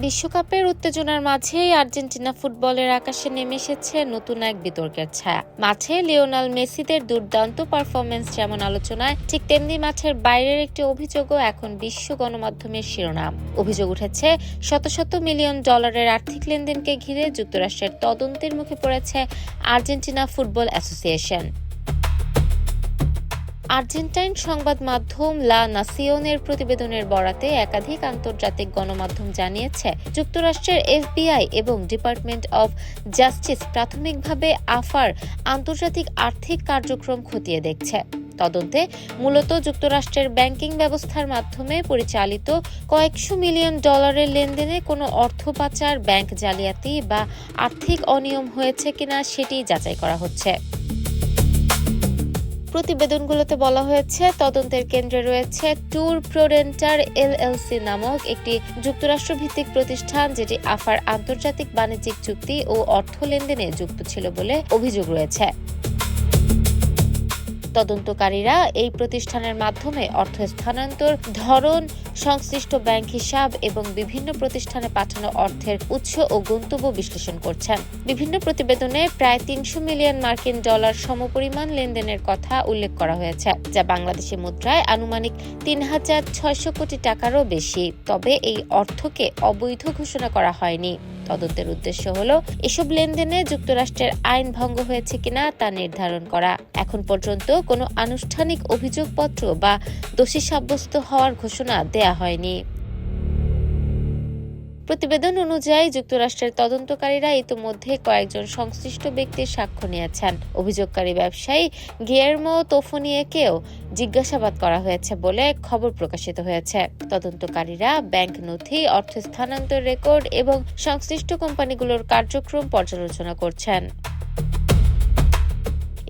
বিশ্বকাপের উত্তেজনার মাঝেই আর্জেন্টিনা ফুটবলের আকাশে নেমে এসেছে নতুন এক বিতর্কের ছায়া। মাঠে লিওনেল মেসিদের দুর্দান্ত পারফরমেন্স যেমন আলোচনায়, ঠিক তেমনি মাঠের বাইরের একটি অভিযোগও এখন বিশ্ব গণমাধ্যমের শিরোনাম। অভিযোগ উঠেছে শত শত মিলিয়ন ডলারের আর্থিক লেনদেনকে ঘিরে যুক্তরাষ্ট্রের তদন্তের মুখে পড়েছে আর্জেন্টিনা ফুটবল অ্যাসোসিয়েশন। আর্জেন্টাইন সংবাদ মাধ্যম লা নাসিওনের প্রতিবেদনের বরাতে একাধিক আন্তর্জাতিক গণমাধ্যম জানিয়েছে, যুক্তরাষ্ট্রের এফবিআই এবং ডিপার্টমেন্ট অব জাস্টিস প্রাথমিকভাবে আফার আন্তর্জাতিক আর্থিক কার্যক্রম খতিয়ে দেখছে। তদন্তে মূলত যুক্তরাষ্ট্রের ব্যাংকিং ব্যবস্থার মাধ্যমে পরিচালিত কয়েকশো মিলিয়ন ডলারের লেনদেনে কোনো অর্থ পাচার, ব্যাংক জালিয়াতি বা আর্থিক অনিয়ম হয়েছে কিনা সেটি যাচাই করা হচ্ছে। প্রতিবেদনগুলোতে বলা হয়েছে, তদন্তের কেন্দ্রে রয়েছে ট্যুর প্রোডেন্টার এলএলসি নামক একটি যুক্তরাষ্ট্রভিত্তিক প্রতিষ্ঠান, যেটি আফার আন্তর্জাতিক বাণিজ্যিক চুক্তি ও অর্থ লেনদেনে যুক্ত ছিল বলে অভিযোগ রয়েছে। তদন্তকারীরা এই প্রতিষ্ঠানের মাধ্যমে অর্থ স্থানান্তর, ধরন, সংশ্লিষ্ট ব্যাংক হিসাব এবং বিভিন্ন প্রতিষ্ঠানে পাঠানো অর্থের উৎস ও গন্তব্য বিশ্লেষণ করছেন। বিভিন্ন প্রতিবেদনে প্রায় ৩০০ মিলিয়ন মার্কিন ডলার সমপরিমাণ লেনদেনের কথা উল্লেখ করা হয়েছে, যা বাংলাদেশি মুদ্রায় আনুমানিক ৩,৬০০ কোটি টাকারও বেশি। তবে এই অর্থকে অবৈধ ঘোষণা করা হয়নি। তদন্তের উদ্দেশ্য হল এসব লেনদেনে যুক্তরাষ্ট্রের আইন ভঙ্গ হয়েছে কিনা তা নির্ধারণ করা। এখন পর্যন্ত কোনো আনুষ্ঠানিক অভিযোগপত্র বা দোষী সাব্যস্ত হওয়ার ঘোষণা দেয়া হয়নি। প্রতিবেদন অনুযায়ী যুক্তরাষ্ট্রের তদন্তকারীরা ইতিমধ্যে কয়েকজন সংশ্লিষ্ট ব্যক্তির সাক্ষ্য নিয়েছেন। অভিযোগকারী ব্যবসায়ী গিয়ের্মো তোফোনিয়েকেও জিজ্ঞাসাবাদ করা হয়েছে বলে খবর প্রকাশিত হয়েছে। তদন্তকারীরা ব্যাংক নথি, অর্থ স্থানান্তর রেকর্ড এবং সংশ্লিষ্ট কোম্পানিগুলোর কার্যক্রম পর্যালোচনা করছেন।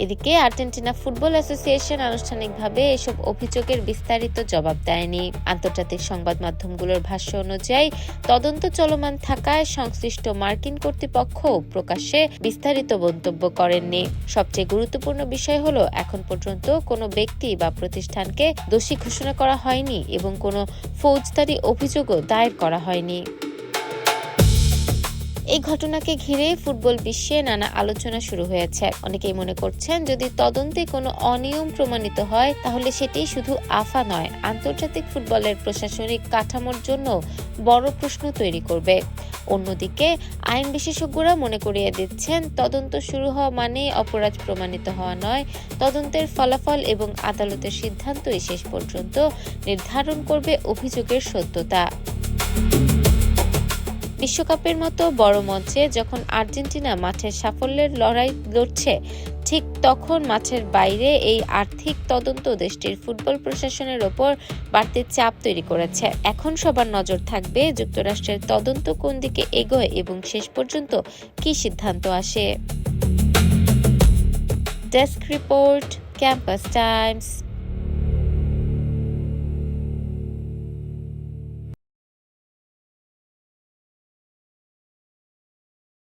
এদিকে আর্জেন্টিনা ফুটবল অ্যাসোসিয়েশন আনুষ্ঠানিকভাবে এসব অভিযোগের বিস্তারিত জবাব দেয়নি। আন্তর্জাতিক সংবাদ মাধ্যমগুলোর ভাষ্য অনুযায়ী তদন্ত চলমান থাকায় সংশ্লিষ্ট মার্কিন কর্তৃপক্ষ প্রকাশ্যে বিস্তারিত মন্তব্য করেননি। সবচেয়ে গুরুত্বপূর্ণ বিষয় হলো, এখন পর্যন্ত কোনো ব্যক্তি বা প্রতিষ্ঠানকে দোষী ঘোষণা করা হয়নি এবং কোনো ফৌজদারি অভিযোগও দায়ের করা হয়নি। এই ঘটনাকে ঘিরে ফুটবল বিশ্বে নানা আলোচনা শুরু হয়েছে। অনেকেই মনে করছেন, যদি তদন্তে কোনো অনিয়ম প্রমাণিত হয় তাহলে সেটি শুধু আফা নয়, আন্তর্জাতিক ফুটবলের প্রশাসনিক কাঠামোর জন্য বড় প্রশ্ন তৈরি করবে। অন্যদিকে আইন বিশেষজ্ঞরা মনে করিয়ে দিচ্ছেন, তদন্ত শুরু হওয়া মানে অপরাধ প্রমাণিত হওয়া নয়। তদন্তের ফলাফল এবং আদালতের সিদ্ধান্তই শেষ পর্যন্ত নির্ধারণ করবে অভিযোগের সত্যতা। বিশ্বকাপের মতো বড় মঞ্চে যখন আর্জেন্টিনা মাঠের সাফল্যের লড়াই লড়ছে, ঠিক তখন মাঠের বাইরে এই আর্থিক তদন্ত দেশটির ফুটবল প্রশাসনের ওপর বাড়তি চাপ তৈরি করেছে। এখন সবার নজর থাকবে যুক্তরাষ্ট্রের তদন্ত কোন দিকে এগোয় এবং শেষ পর্যন্ত কী সিদ্ধান্ত আসে। Desk report, campus Times.